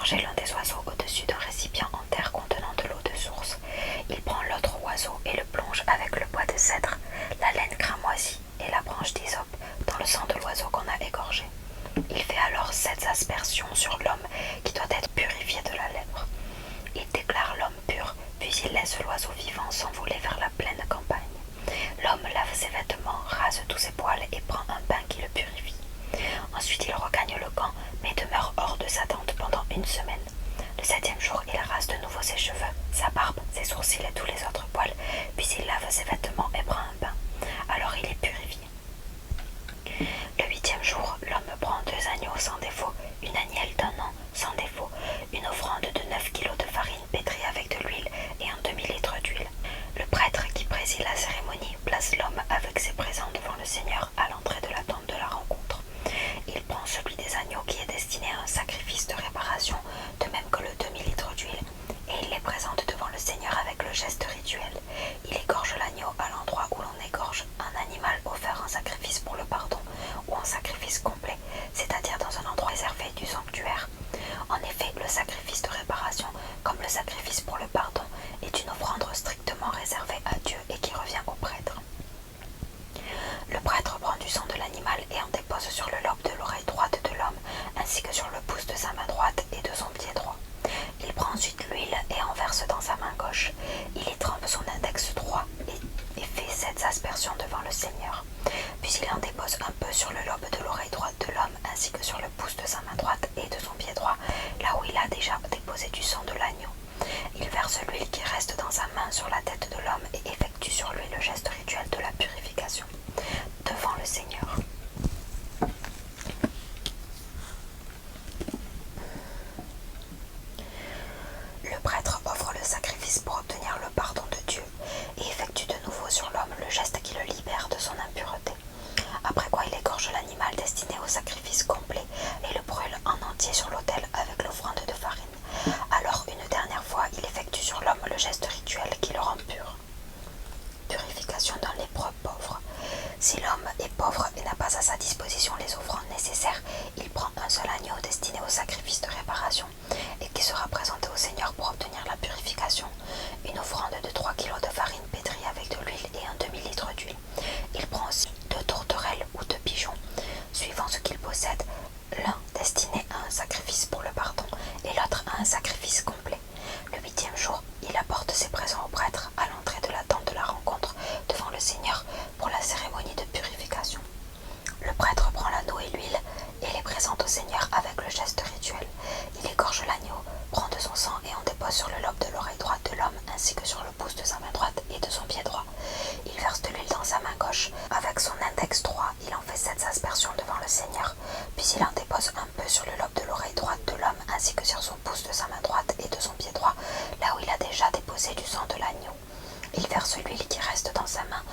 ranger l'un des oiseaux au-dessus d'un récipient en terre contenant de l'eau de source. Il prend l'autre oiseau et le plonge avec le bois de cèdre, la laine cramoisie et la branche d'hysope dans le sang de l'oiseau qu'on a égorgé. Il fait alors 7 aspersions sur l'homme qui doit être purifié de la lèpre. Il déclare l'homme pur, puis il laisse l'oiseau vivant s'envoler vers la pleine campagne. L'homme lave ses vêtements, rase tous ses poils et prend un bain qui le purifie. Ensuite il regagne le camp, mais demeure hors de sa tente pendant 1 semaine. Le 7e jour, il rase de nouveau ses cheveux, sa barbe, ses sourcils et tous les autres poils, puis il lave ses vêtements et prend un bain. Alors il est purifié. Le 8e jour, l'homme prend 2 agneaux sans défaut, une agnelle d'1 an sans défaut, une offrande de 9 kilos de farine pétrie avec de l'huile et un demi-litre d'huile. Le prêtre qui préside la cérémonie place l'homme avec ses présents devant le Seigneur à l'entrée de la tente de la rencontre. Il prend celui des agneaux qui est destiné à un sacrifice de réparation, de même que le demi-litre d'huile, et il les présente devant le Seigneur avec le geste rituel. Il égorge l'agneau à l'endroit où l'on égorge un animal offert en sacrifice pour le pardon ou en sacrifice complet, c'est-à-dire dans un endroit réservé du sanctuaire. En effet, le sacrifice de réparation, comme le sacrifice pour le pardon, est une offrande strictement réservée à Dieu et qui revient au prêtre. Le prêtre prend du sang de l'animal et en dépose sur le lobe de l'oreille droite de l'homme, ainsi que sur le pouce de sa main droite et de son pied droit. Il prend ensuite l'huile et en verse dans sa main gauche. Il y trempe son index droit et fait 7 aspersions devant le Seigneur. Puis il en dépose un peu sur le lobe de l'oreille droite de l'homme, ainsi que sur le pouce de sa main droite et de son pied droit, là où il a déjà déposé du sang de l'agneau. Il verse l'huile qui reste dans sa main sur la tête de l'homme et effectue sur lui le geste rituel de la purification devant le Seigneur. Le prêtre offre le sacrifice pour obtenir le pardon de Dieu et effectue de nouveau sur l'homme le geste qui le libère de son impureté. Après quoi il égorge l'animal destiné au sacrifice complet et le brûle en entier sur l'autel avec l'offrande de farine. Alors une dernière fois il effectue sur l'homme le geste rituel qui le rend pur. Purification d'un lépreux pauvre. Si l'homme est pauvre et n'a pas à sa disposition les offrandes nécessaires, il prend un seul agneau destiné au sacrifice de réparation et qui sera présenté au Seigneur pour obtenir la purification, une offrande de 3 kilos de farine pétrie avec de l'huile et un demi-litre d'huile. Il prend aussi 2 tourterelles ou 2 pigeons, suivant ce qu'il possède, l'un destiné à un sacrifice pour le pardon et l'autre à un sacrifice complet. Le 8e jour, il apporte ses présents au prêtre à l'entrée de la tente de la rencontre devant le Seigneur pour la cérémonie de purification. Le prêtre prend l'anneau et l'huile et les présente au Seigneur avec le geste rituel. Il égorge l'agneau, prend de son sang et en dépose sur le lobe de l'oreille droite de l'homme ainsi que sur le pouce de sa main droite et de son pied droit. Il verse de l'huile dans sa main gauche. Avec son index droit, il en fait 7 aspersions devant le Seigneur, puis il en dépose un peu sur le lobe de l'oreille droite de l'homme ainsi que sur son pouce de sa main droite et de son pied droit, là où il a déjà déposé du sang de l'agneau. Il verse l'huile qui reste dans sa main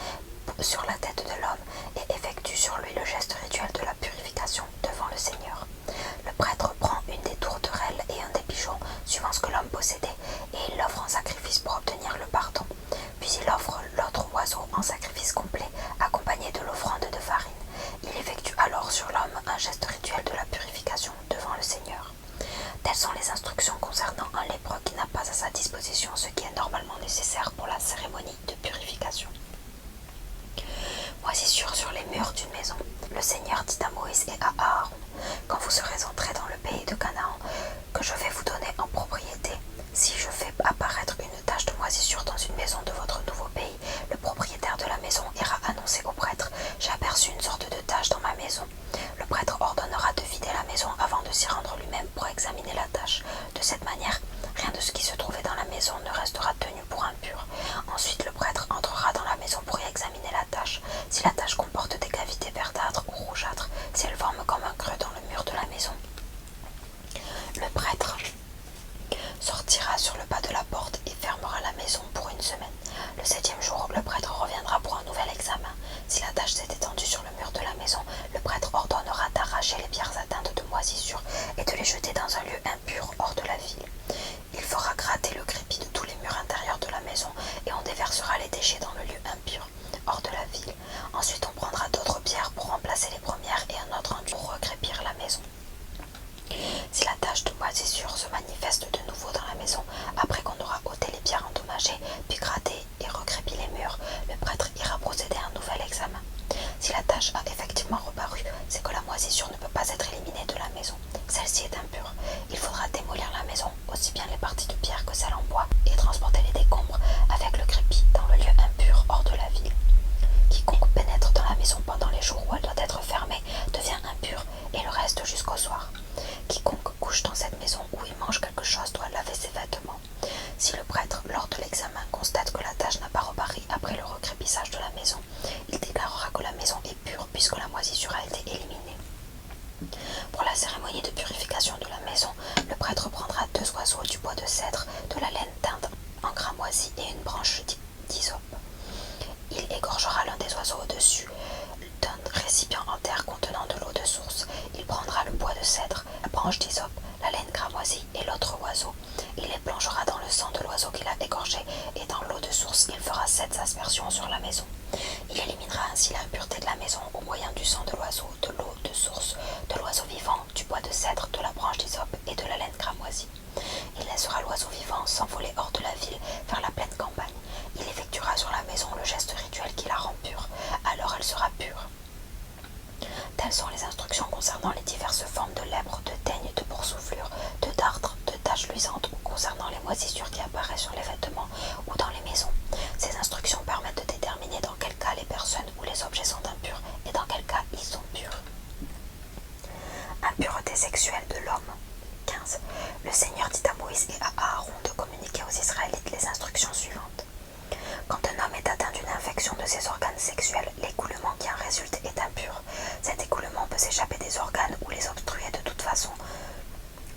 sur la tête de l'homme et effectue sur lui le geste rituel de la purification devant le Seigneur. Le prêtre prend une des tourterelles et un des pigeons, suivant ce que l'homme possédait, et il l'offre en sacrifice pour obtenir le pardon. Puis il offre l'autre oiseau en sacrifice complet, accompagné de l'offrande de farine. Il effectue alors sur l'homme un geste rituel de la purification devant le Seigneur. Telles sont les instructions concernant un lépreux qui n'a pas à sa disposition ce qui est normalement nécessaire pour la cérémonie de purification. Moisissure sur les murs d'une maison. Le Seigneur dit à Moïse et à Aaron: quand vous serez entrés dans le pays de Canaan, que je vais vous donner en propriété, si je fais apparaître une tache de moisissure dans une maison de votre nouveau pays, le propriétaire de la maison ira annoncer au prêtre: j'ai aperçu une sorte de tache dans ma maison. Le prêtre ordonnera de vider la maison avant de s'y rendre lui-même pour examiner la tache. De cette manière, rien de ce qui se trouvait dans la maison ne restera tenu pour impur. Ensuite, le prêtre entrera dans la maison pour y examiner la tache. Si la tache comporte des cavités verdâtres ou rougeâtres, si elle forme comme un creux dans le mur de la maison, le prêtre sortira sur le pas de la porte et fermera la maison pour 1 semaine. Le 7e jour, le prêtre reviendra pour un nouvel examen. Si la tache s'est étendue sur le mur de la maison, le prêtre ordonnera d'arracher les pierres atteintes de moisissure et de les jeter dans un lieu impur hors de la ville. Il fera gratter le crépi de tous les murs intérieurs de la maison et on déversera les déchets dans le lieu impur hors de la ville. Ensuite, on prendra d'autres pierres pour remplacer les premières et un autre enduit pour recrépir la maison. Si la tache de moisissure se manifeste cramoisi et l'autre oiseau. Il les plongera dans le sang de l'oiseau qu'il a égorgé, et dans l'eau de source il fera 7 aspersions sur la maison. Il éliminera ainsi l'impureté de la maison au moyen du sang de l'oiseau, de l'eau de source, de l'oiseau vivant, du bois de cèdre, de la branche d'hysope et de la laine cramoisie. Il laissera l'oiseau vivant s'envoler hors de la ville vers la pleine campagne. Il effectuera sur la maison le geste rituel qui la rend pure, alors elle sera pure. Telles sont les instructions concernant les diverses formes de lèpre, de teigne, de boursouflure, de dartre, de taches luisantes ou concernant les moisissures qui apparaissent sur les vêtements ou dans les maisons. Ces instructions permettent de déterminer dans quel cas les personnes ou les objets sont impurs et dans quel cas ils sont purs. Impureté sexuelle de l'homme. 15. Le Seigneur dit à Moïse et à Aaron de communiquer aux Israélites les instructions suivantes. Quand un homme est atteint d'une infection de ses organes sexuels, l'écoulement qui en résulte est impur. Cet écoulement peut s'échapper des organes ou les obstruer de toute façon.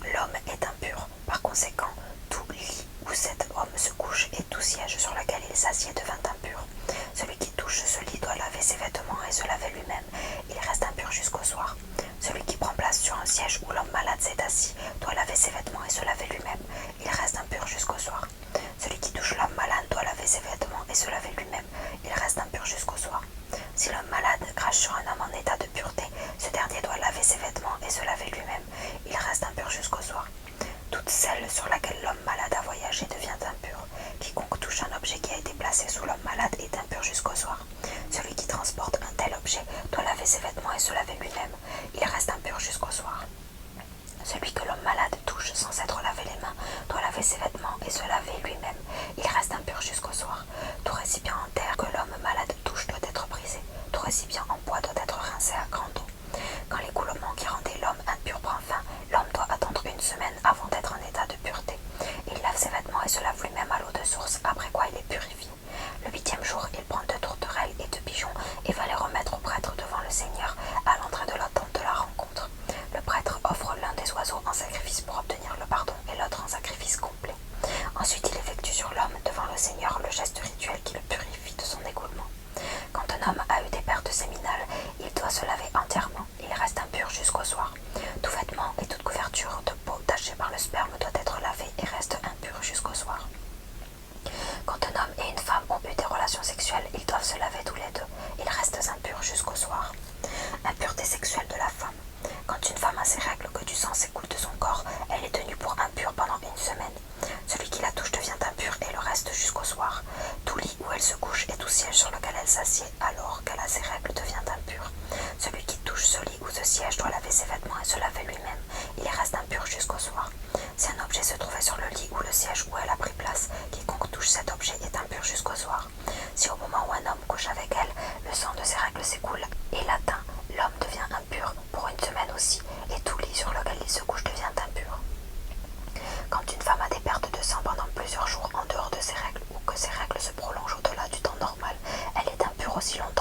L'homme est impur. Par conséquent, tout lit où cet homme se couche et tout siège sur lequel il s'assied devint impur. Celui qui touche ce lit doit laver ses vêtements et se laver lui-même. Il reste impur jusqu'au soir. Celui qui prend place sur un siège où l'homme malade s'est assis doit laver ses vêtements et se laver lui-même. Il reste impur jusqu'au soir. Celui qui touche l'homme malade doit laver ses vêtements et se laver lui-même. Il reste impur jusqu'au soir. Si l'homme malade crache sur un homme en état de pureté, ce dernier doit laver ses vêtements et se laver lui-même. Il reste impur jusqu'au soir. Toute celle sur laquelle l'homme malade a voyagé devient impure. Quiconque touche un objet qui a été placé sous l'homme malade est impur jusqu'au soir. Celui qui transporte un tel objet doit laver ses vêtements et se laver lui-même. Il reste impur jusqu'au soir. Celui que l'homme malade touche sans s'être lavé les mains doit laver ses vêtements et se laver lui-même. Il reste impur jusqu'au soir. Tout récipient en terre que l'homme malade touche doit être brisé. Tout récipient en bois doit être rincé à grande eau. Quand l'écoulement qui rendait l'homme impur prend fin, l'homme doit attendre 1 semaine avant d'être en état de pureté. Il lave ses vêtements et se lave lui-même à l'eau de source, après quoi il est purifié. Le 8e jour, il prend 2 tourterelles et 2 pigeons et va les remettre au prêtre devant le Seigneur à l'entrée de la tente de la rencontre. Le prêtre offre l'un des oiseaux en sacrifice pour obtenir le pardon et l'autre en sacrifice complet. Ensuite, il effectue sur l'homme devant le Seigneur le geste rituel qui le purifie de son écoulement. Quand un homme a eu des pertes séminales, il doit se laver entièrement. Il reste impur jusqu'au soir. Tout vêtement et toute couverture de peau tachée par le sperme doit être lavé et reste impur jusqu'au soir. Quand un homme et une femme ont eu des relations sexuelles, ils doivent se laver tous les deux. Ils restent impurs jusqu'au soir. Impureté sexuelle de la femme. Quand une femme a ses règles, que du sang s'écoule de son corps, elle est tenue pour impure pendant 1 semaine. Celui qui la touche devient impur et le reste jusqu'au soir. Tout lit où elle se couche et tout siège sur lequel elle s'assied alors qu'elle a ses règles devient impur. Celui qui touche ce lit ou ce siège doit laver ses vêtements et se laver lui-même. Il reste impur jusqu'au soir. Si un objet se trouvait sur le lit ou le siège où elle a pris place, quiconque touche cet objet est impur jusqu'au soir. Si au moment où un homme couche avec elle, le sang de ses règles s'écoule et l'atteint, l'homme devient impur pour 1 semaine aussi, et tout lit sur lequel il se couche devient impur. Quand une femme a des pertes de sang pendant plusieurs jours en dehors de ses règles ou que ses règles se prolongent au-delà du temps normal, elle est impure aussi longtemps